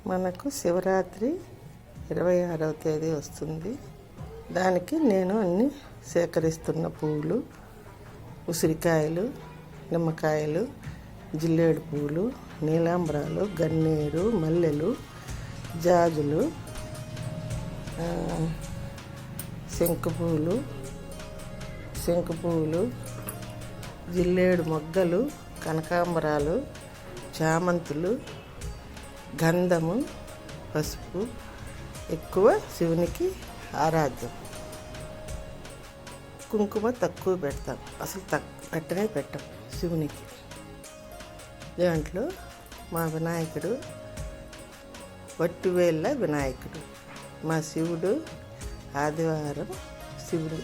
మనకు శివరాత్రి 26వ తేదీ వస్తుంది. దానికి నేను అన్ని సేకరిస్తున్న పువ్వులు, ఉసిరికాయలు, నిమ్మకాయలు, జిల్లేడు పువ్వులు, నీలాంబరాలు, గన్నేరు, మల్లెలు, జాజులు, శంకు పువ్వులు, జిల్లేడు మొగ్గలు, కనకాంబరాలు, చామంతులు, గంధము, పసుపు ఎక్కువ శివునికి ఆరాధ్యం. కుంకుమ తక్కువ పెడతాం, అసలు పెట్టం శివునికి. దాంట్లో మా వినాయకుడు వట్టివేళ్ళ వినాయకుడు. మా శివుడు ఆదివారం శివుడు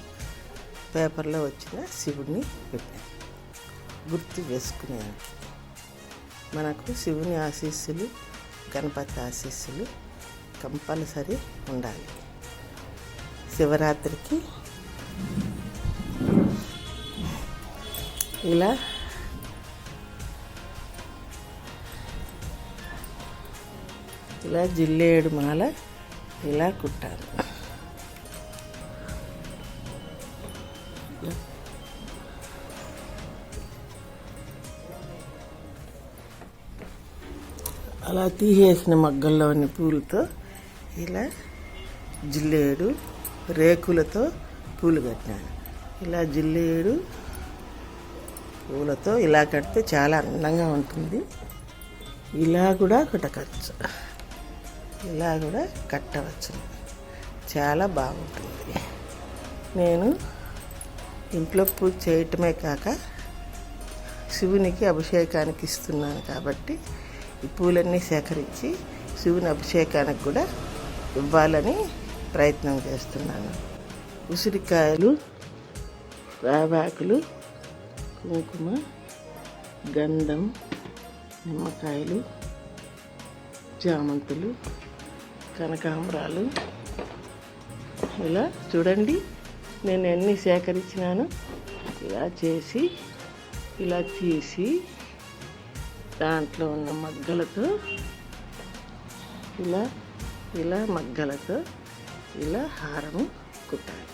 పేపర్లో వచ్చిన శివుడిని పెట్టాను గుర్తు వేసుకునేందుకు. మనకు శివుని ఆశీస్సులు, గణపతి ఆశీస్సులు కంపల్సరీ ఉండాలి. శివరాత్రికి ఇలా జిల్లేడు మాల ఇలా కుట్టాను. అలా తీసేసిన మగ్గల్లోని పూలతో ఇలా జిల్లేడు రేకులతో పూలు కట్టాను. ఇలా జిల్లేడు పూలతో ఇలా కడితే చాలా అందంగా ఉంటుంది. ఇలా కూడా కట్టవచ్చు, ఇలా కూడా కట్టవచ్చు, చాలా బాగుంటుంది. నేను ఇంట్లో పూజ చేయటమే కాక శివునికి అభిషేకానికి ఇస్తున్నాను కాబట్టి ఈ పూలన్నీ సేకరించి శివుని అభిషేకానికి కూడా ఇవ్వాలని ప్రయత్నం చేస్తున్నాను. ఉసిరికాయలు, వేపాకులు, కుంకుమ, గంధం, నిమ్మకాయలు, చామంతులు, కనకాంబరాలు, ఇలా చూడండి నేను ఎన్ని సేకరించినాను. ఇలా చేసి ఇలా తీసి దాంట్లో ఉన్న మగ్గలతో ఇలా మగ్గలతో ఇలా హారము కుట్టాలి.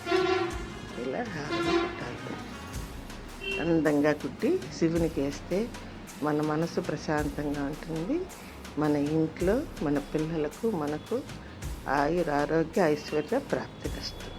ఇలా హారము కుట్టాలి. అందంగా కుట్టి శివునికి వేస్తే మన మనసు ప్రశాంతంగా ఉంటుంది. మన ఇంట్లో మన పిల్లలకు మనకు ఆయుర ఆరోగ్య ఐశ్వర్య ప్రాప్తి కష్టం.